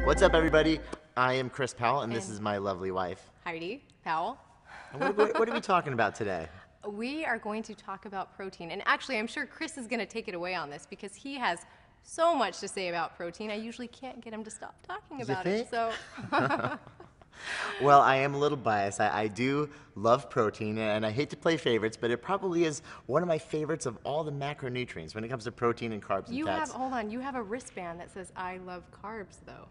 What's up, everybody? I am Chris Powell, and this is my lovely wife, Heidi Powell. And what are we talking about today? We are going to talk about protein. And actually, I'm sure Chris is going to take it away on this because he has so much to say about protein. I usually can't get him to stop talking about it. So. Well, I am a little biased. I do love protein, and I hate to play favorites, but it probably is one of my favorites of all the macronutrients when it comes to protein and carbs and fats. Hold on, you have a wristband that says, I love carbs, though.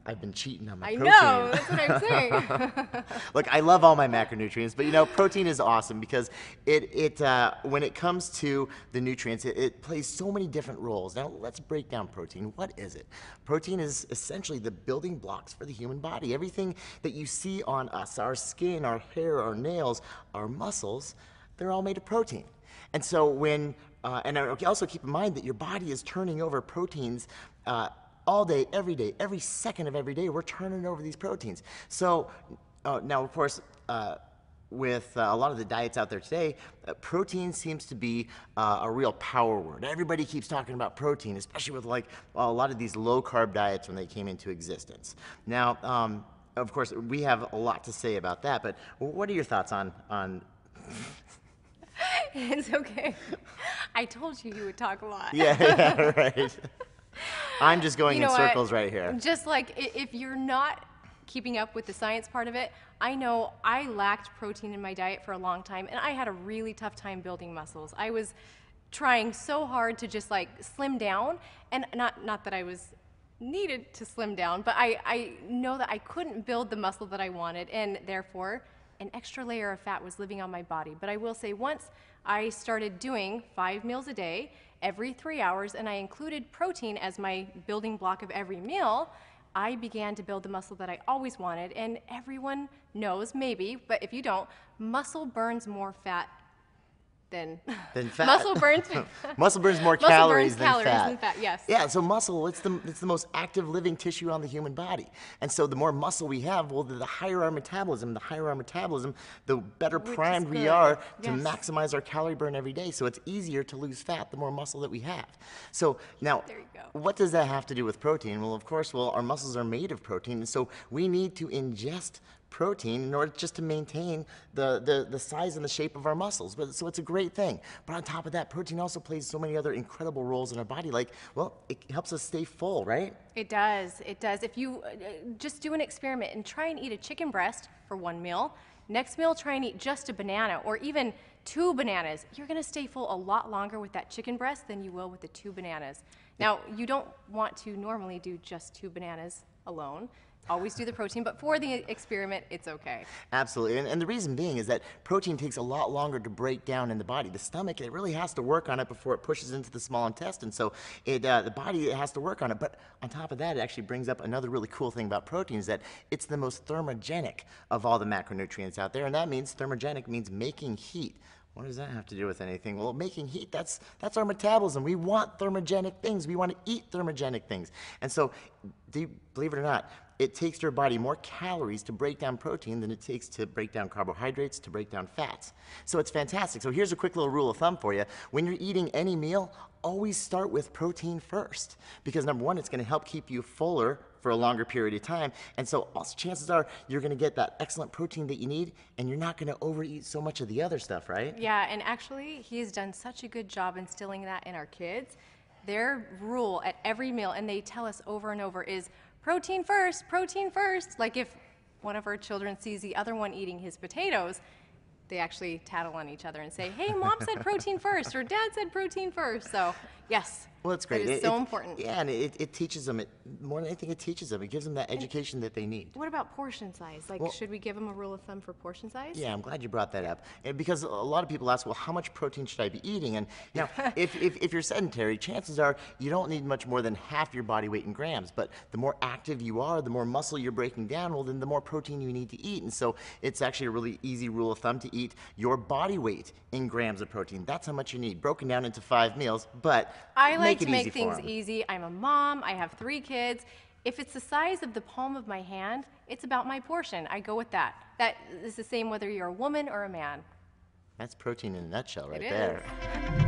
I've been cheating on my I protein. know, that's what I'm saying. Look, I love all my macronutrients, but you know, protein is awesome because when it comes to the nutrients, it plays so many different roles. Now, let's break down protein. What is it? Protein is essentially the building blocks for the human body. Everything that you see on us, our skin, our hair, our nails, our muscles, they're all made of protein. And so when, and also keep in mind that your body is turning over proteins all day, every second of every day, we're turning over these proteins. So now, of course, with a lot of the diets out there today, protein seems to be a real power word. Everybody keeps talking about protein, especially with like a lot of these low-carb diets when they came into existence. Now, of course, we have a lot to say about that, but what are your thoughts on It's okay. I told you would talk a lot. Yeah, right. I'm just going in circles right here. Just like if you're not keeping up with the science part of it, I know I lacked protein in my diet for a long time, and I had a really tough time building muscles. I was trying so hard to just like slim down, and not that I was needed to slim down, but I know that I couldn't build the muscle that I wanted, and therefore an extra layer of fat was living on my body. But I will say, once I started doing 5 meals a day, every 3 hours, and I included protein as my building block of every meal, I began to build the muscle that I always wanted. And everyone knows, maybe, but if you don't, muscle burns more fat than fat. Muscle burns more calories than fat. Yes. Yeah, so muscle, it's the most active living tissue on the human body. And so the more muscle we have, well, the higher our metabolism. The higher our metabolism, the better primed we are to maximize our calorie burn every day. So it's easier to lose fat the more muscle that we have. So now, there you go. What does that have to do with protein? Well, of course, our muscles are made of protein, and so we need to ingest protein in order just to maintain the size and the shape of our muscles. So it's a great thing. But on top of that, protein also plays so many other incredible roles in our body. Like, well, it helps us stay full, right? It does. It does. If you just do an experiment and try and eat a chicken breast for one meal, next meal try and eat just a banana or even 2 bananas, you're going to stay full a lot longer with that chicken breast than you will with the 2 bananas. Now, you don't want to normally do just 2 bananas alone. Always do the protein, but for the experiment, it's okay. Absolutely, and the reason being is that protein takes a lot longer to break down in the body. The stomach, it really has to work on it before it pushes into the small intestine, so the body has to work on it. But on top of that, it actually brings up another really cool thing about protein is that it's the most thermogenic of all the macronutrients out there, and that means thermogenic means making heat. What does that have to do with anything? Well, making heat, that's our metabolism. We want thermogenic things. We want to eat thermogenic things. And so, believe it or not, it takes your body more calories to break down protein than it takes to break down carbohydrates, to break down fats. So it's fantastic. So here's a quick little rule of thumb for you. When you're eating any meal, always start with protein first. Because number one, it's going to help keep you fuller for a longer period of time. And so also chances are you're going to get that excellent protein that you need, and you're not going to overeat so much of the other stuff, right? Yeah, and actually, he's done such a good job instilling that in our kids. Their rule at every meal, and they tell us over and over, is protein first, protein first. Like if one of our children sees the other one eating his potatoes, they actually tattle on each other and say, hey, mom said protein first, or dad said protein first. So yes, well, that's great. It is so important. Yeah, and it teaches them, more than anything, it teaches them. It gives them that education that they need. What about portion size? Like, should we give them a rule of thumb for portion size? Yeah, I'm glad you brought that up. And because a lot of people ask, well, how much protein should I be eating? And now, if you're sedentary, chances are you don't need much more than half your body weight in grams. But the more active you are, the more muscle you're breaking down, well, then the more protein you need to eat. And so it's actually a really easy rule of thumb to eat your body weight in grams of protein. That's how much you need, broken down into 5 meals. But I like to make things easy. I'm a mom. I have 3 kids. If it's the size of the palm of my hand, it's about my portion. I go with that. That is the same whether you're a woman or a man. That's protein in a nutshell right there. It is.